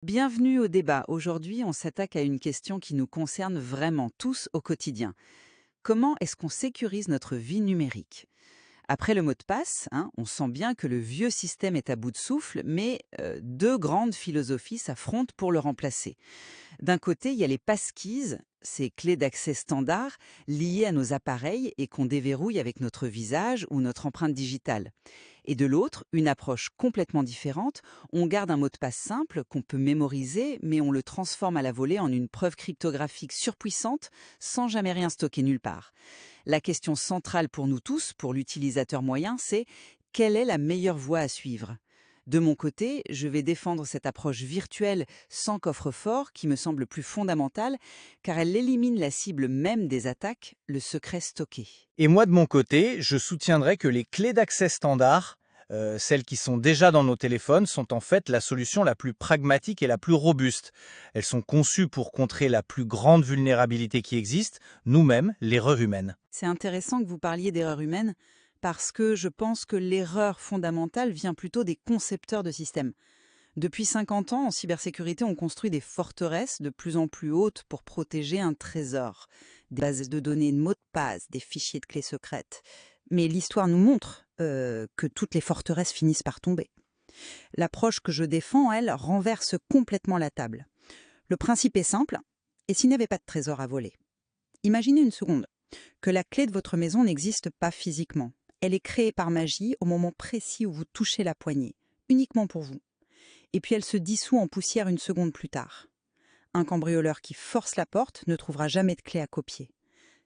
Bienvenue au débat. Aujourd'hui, on s'attaque à une question qui nous concerne vraiment tous au quotidien. Comment est-ce qu'on sécurise notre vie numérique? Après le mot de passe, on sent bien que le vieux système est à bout de souffle, mais deux grandes philosophies s'affrontent pour le remplacer. D'un côté, il y a les passkeys, ces clés d'accès standards liées à nos appareils et qu'on déverrouille avec notre visage ou notre empreinte digitale. Et de l'autre, une approche complètement différente, on garde un mot de passe simple qu'on peut mémoriser, mais on le transforme à la volée en une preuve cryptographique surpuissante sans jamais rien stocker nulle part. La question centrale pour nous tous, pour l'utilisateur moyen, c'est quelle est la meilleure voie à suivre? De mon côté, je vais défendre cette approche virtuelle sans coffre-fort qui me semble plus fondamentale car elle élimine la cible même des attaques, le secret stocké. Et moi, de mon côté, je soutiendrai que les clés d'accès standards, celles qui sont déjà dans nos téléphones, sont en fait la solution la plus pragmatique et la plus robuste. Elles sont conçues pour contrer la plus grande vulnérabilité qui existe, nous-mêmes, l'erreur humaine. C'est intéressant que vous parliez d'erreur humaine parce que je pense que l'erreur fondamentale vient plutôt des concepteurs de systèmes. Depuis 50 ans, en cybersécurité, on construit des forteresses de plus en plus hautes pour protéger un trésor. Des bases de données de mots de passe, des fichiers de clés secrètes. Mais l'histoire nous montre que toutes les forteresses finissent par tomber. L'approche que je défends, elle, renverse complètement la table. Le principe est simple, et s'il n'y avait pas de trésor à voler? Imaginez une seconde que la clé de votre maison n'existe pas physiquement. Elle est créée par magie au moment précis où vous touchez la poignée, uniquement pour vous. Et puis elle se dissout en poussière une seconde plus tard. Un cambrioleur qui force la porte ne trouvera jamais de clé à copier.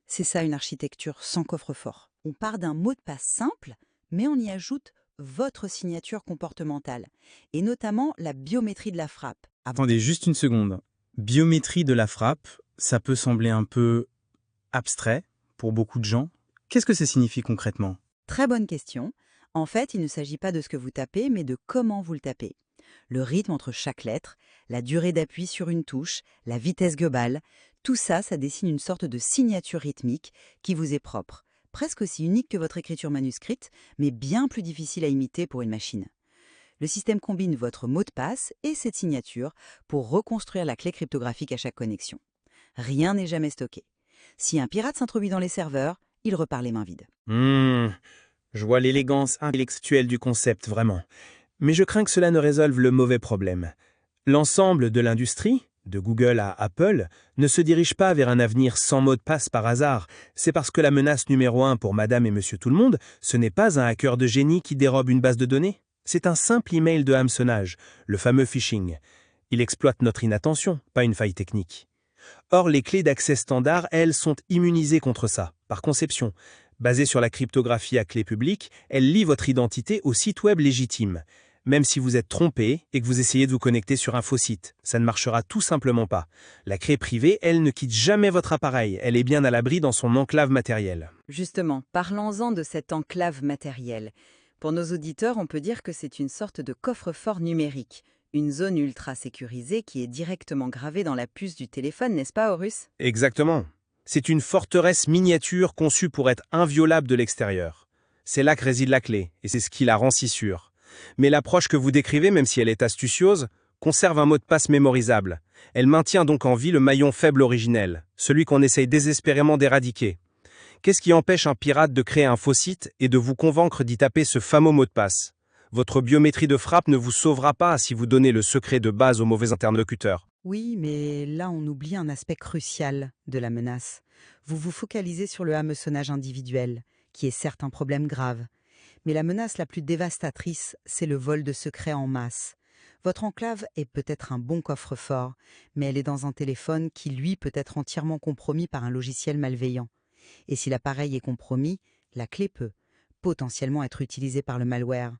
C'est ça une architecture sans coffre-fort. On part d'un mot de passe simple, mais on y ajoute votre signature comportementale, et notamment la biométrie de la frappe. Attendez juste une seconde. Biométrie de la frappe, ça peut sembler un peu abstrait pour beaucoup de gens. Qu'est-ce que ça signifie concrètement? Très bonne question. En fait, il ne s'agit pas de ce que vous tapez, mais de comment vous le tapez. Le rythme entre chaque lettre, la durée d'appui sur une touche, la vitesse globale, tout ça, ça dessine une sorte de signature rythmique qui vous est propre, presque aussi unique que votre écriture manuscrite, mais bien plus difficile à imiter pour une machine. Le système combine votre mot de passe et cette signature pour reconstruire la clé cryptographique à chaque connexion. Rien n'est jamais stocké. Si un pirate s'introduit dans les serveurs, il repart les mains vides. Je vois l'élégance intellectuelle du concept, vraiment. Mais je crains que cela ne résolve le mauvais problème. L'ensemble de l'industrie, de Google à Apple, ne se dirige pas vers un avenir sans mot de passe par hasard. C'est parce que la menace numéro 1 pour Madame et Monsieur Tout-le-Monde, ce n'est pas un hacker de génie qui dérobe une base de données. C'est un simple email de hameçonnage, le fameux phishing. Il exploite notre inattention, pas une faille technique. Or, les clés d'accès standard, elles, sont immunisées contre ça, par conception. Basées sur la cryptographie à clé publique, elles lient votre identité au site web légitime. Même si vous êtes trompé et que vous essayez de vous connecter sur un faux site, ça ne marchera tout simplement pas. La clé privée, elle, ne quitte jamais votre appareil. Elle est bien à l'abri dans son enclave matérielle. Justement, parlons-en de cette enclave matérielle. Pour nos auditeurs, on peut dire que c'est une sorte de coffre-fort numérique, une zone ultra sécurisée qui est directement gravée dans la puce du téléphone, n'est-ce pas, Horus? Exactement. C'est une forteresse miniature conçue pour être inviolable de l'extérieur. C'est là que réside la clé, et c'est ce qui la rend si sûre. Mais l'approche que vous décrivez, même si elle est astucieuse, conserve un mot de passe mémorisable. Elle maintient donc en vie le maillon faible originel, celui qu'on essaye désespérément d'éradiquer. Qu'est-ce qui empêche un pirate de créer un faux site et de vous convaincre d'y taper ce fameux mot de passe? Votre biométrie de frappe ne vous sauvera pas si vous donnez le secret de base aux mauvais interlocuteurs. Oui, mais là on oublie un aspect crucial de la menace. Vous vous focalisez sur le hameçonnage individuel, qui est certes un problème grave. Mais la menace la plus dévastatrice, c'est le vol de secrets en masse. Votre enclave est peut-être un bon coffre-fort, mais elle est dans un téléphone qui, lui, peut être entièrement compromis par un logiciel malveillant. Et si l'appareil est compromis, la clé peut potentiellement être utilisée par le malware.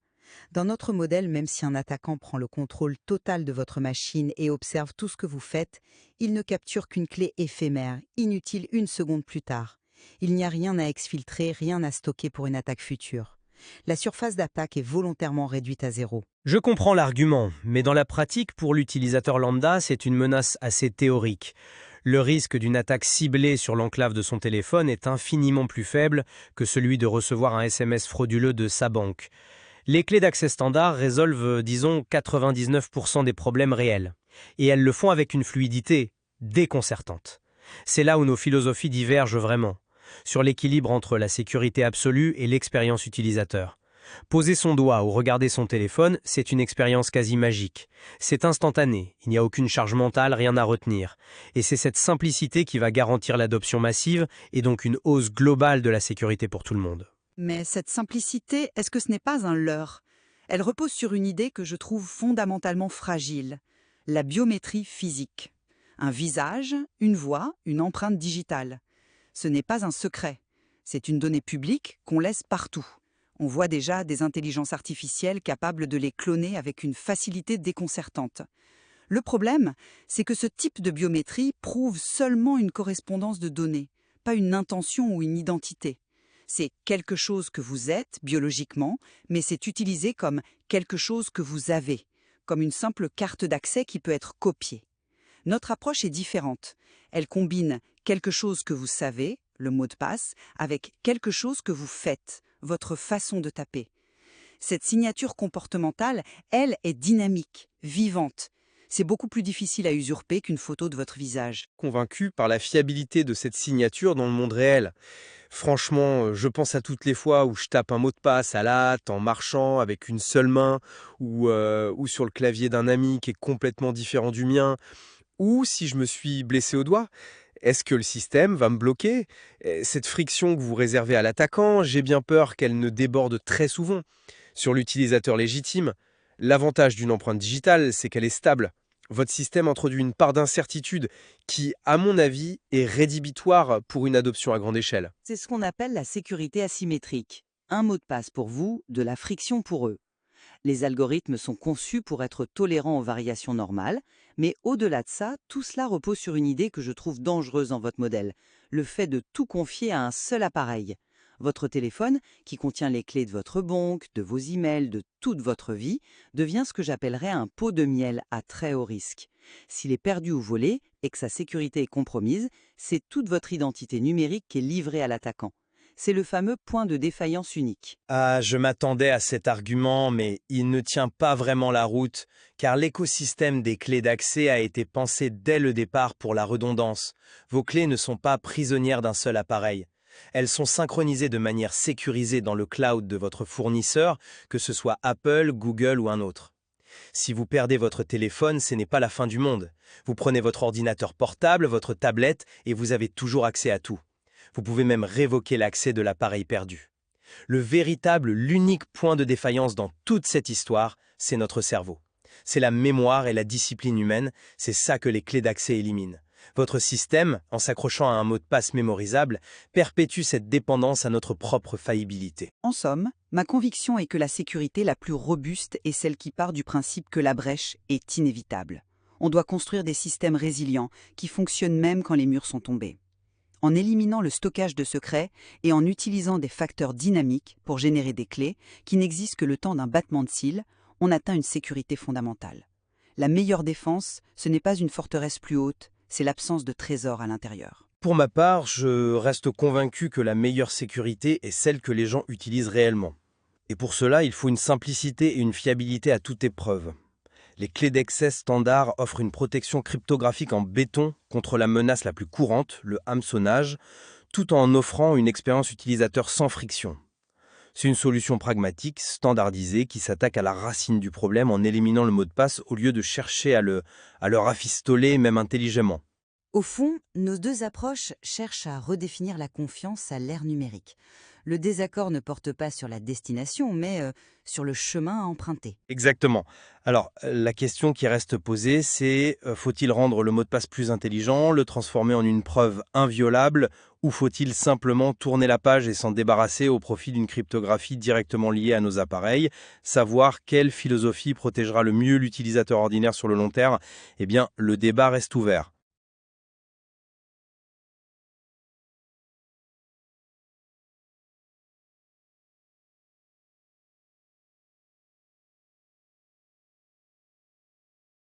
Dans notre modèle, même si un attaquant prend le contrôle total de votre machine et observe tout ce que vous faites, il ne capture qu'une clé éphémère, inutile une seconde plus tard. Il n'y a rien à exfiltrer, rien à stocker pour une attaque future. La surface d'attaque est volontairement réduite à zéro. Je comprends l'argument, mais dans la pratique, pour l'utilisateur lambda, c'est une menace assez théorique. Le risque d'une attaque ciblée sur l'enclave de son téléphone est infiniment plus faible que celui de recevoir un SMS frauduleux de sa banque. Les clés d'accès standard résolvent, disons, 99% des problèmes réels. Et elles le font avec une fluidité déconcertante. C'est là où nos philosophies divergent vraiment, sur l'équilibre entre la sécurité absolue et l'expérience utilisateur. Poser son doigt ou regarder son téléphone, c'est une expérience quasi magique. C'est instantané, il n'y a aucune charge mentale, rien à retenir. Et c'est cette simplicité qui va garantir l'adoption massive et donc une hausse globale de la sécurité pour tout le monde. Mais cette simplicité, est-ce que ce n'est pas un leurre? Elle repose sur une idée que je trouve fondamentalement fragile, la biométrie physique. Un visage, une voix, une empreinte digitale. Ce n'est pas un secret, c'est une donnée publique qu'on laisse partout. On voit déjà des intelligences artificielles capables de les cloner avec une facilité déconcertante. Le problème, c'est que ce type de biométrie prouve seulement une correspondance de données, pas une intention ou une identité. C'est quelque chose que vous êtes biologiquement, mais c'est utilisé comme quelque chose que vous avez, comme une simple carte d'accès qui peut être copiée. Notre approche est différente. Elle combine quelque chose que vous savez, le mot de passe, avec quelque chose que vous faites, votre façon de taper. Cette signature comportementale, elle, est dynamique, vivante. C'est beaucoup plus difficile à usurper qu'une photo de votre visage. Convaincu par la fiabilité de cette signature dans le monde réel. Franchement, je pense à toutes les fois où je tape un mot de passe à la hâte, en marchant, avec une seule main, ou sur le clavier d'un ami qui est complètement différent du mien, ou si je me suis blessé au doigt. Est-ce que le système va me bloquer? Cette friction que vous réservez à l'attaquant, j'ai bien peur qu'elle ne déborde très souvent. Sur l'utilisateur légitime, l'avantage d'une empreinte digitale, c'est qu'elle est stable. Votre système introduit une part d'incertitude qui, à mon avis, est rédhibitoire pour une adoption à grande échelle. C'est ce qu'on appelle la sécurité asymétrique. Un mot de passe pour vous, de la friction pour eux. Les algorithmes sont conçus pour être tolérants aux variations normales, mais au-delà de ça, tout cela repose sur une idée que je trouve dangereuse dans votre modèle, le fait de tout confier à un seul appareil. Votre téléphone, qui contient les clés de votre banque, de vos emails, de toute votre vie, devient ce que j'appellerais un pot de miel à très haut risque. S'il est perdu ou volé, et que sa sécurité est compromise, c'est toute votre identité numérique qui est livrée à l'attaquant. C'est le fameux point de défaillance unique. Ah, je m'attendais à cet argument, mais il ne tient pas vraiment la route, car l'écosystème des clés d'accès a été pensé dès le départ pour la redondance. Vos clés ne sont pas prisonnières d'un seul appareil. Elles sont synchronisées de manière sécurisée dans le cloud de votre fournisseur, que ce soit Apple, Google ou un autre. Si vous perdez votre téléphone, ce n'est pas la fin du monde. Vous prenez votre ordinateur portable, votre tablette, et vous avez toujours accès à tout. Vous pouvez même révoquer l'accès de l'appareil perdu. L'unique point de défaillance dans toute cette histoire, c'est notre cerveau. C'est la mémoire et la discipline humaine, c'est ça que les clés d'accès éliminent. Votre système, en s'accrochant à un mot de passe mémorisable, perpétue cette dépendance à notre propre faillibilité. En somme, ma conviction est que la sécurité la plus robuste est celle qui part du principe que la brèche est inévitable. On doit construire des systèmes résilients qui fonctionnent même quand les murs sont tombés. En éliminant le stockage de secrets et en utilisant des facteurs dynamiques pour générer des clés qui n'existent que le temps d'un battement de cils, on atteint une sécurité fondamentale. La meilleure défense, ce n'est pas une forteresse plus haute, c'est l'absence de trésors à l'intérieur. Pour ma part, je reste convaincu que la meilleure sécurité est celle que les gens utilisent réellement. Et pour cela, il faut une simplicité et une fiabilité à toute épreuve. Les clés d'accès standards offrent une protection cryptographique en béton contre la menace la plus courante, le hameçonnage, tout en offrant une expérience utilisateur sans friction. C'est une solution pragmatique, standardisée, qui s'attaque à la racine du problème en éliminant le mot de passe au lieu de chercher à le rafistoler, même intelligemment. Au fond, nos deux approches cherchent à redéfinir la confiance à l'ère numérique. Le désaccord ne porte pas sur la destination, mais sur le chemin à emprunter. Exactement. Alors, la question qui reste posée, c'est faut-il rendre le mot de passe plus intelligent, le transformer en une preuve inviolable, ou faut-il simplement tourner la page et s'en débarrasser au profit d'une cryptographie directement liée à nos appareils? Savoir quelle philosophie protégera le mieux l'utilisateur ordinaire sur le long terme, eh bien, le débat reste ouvert.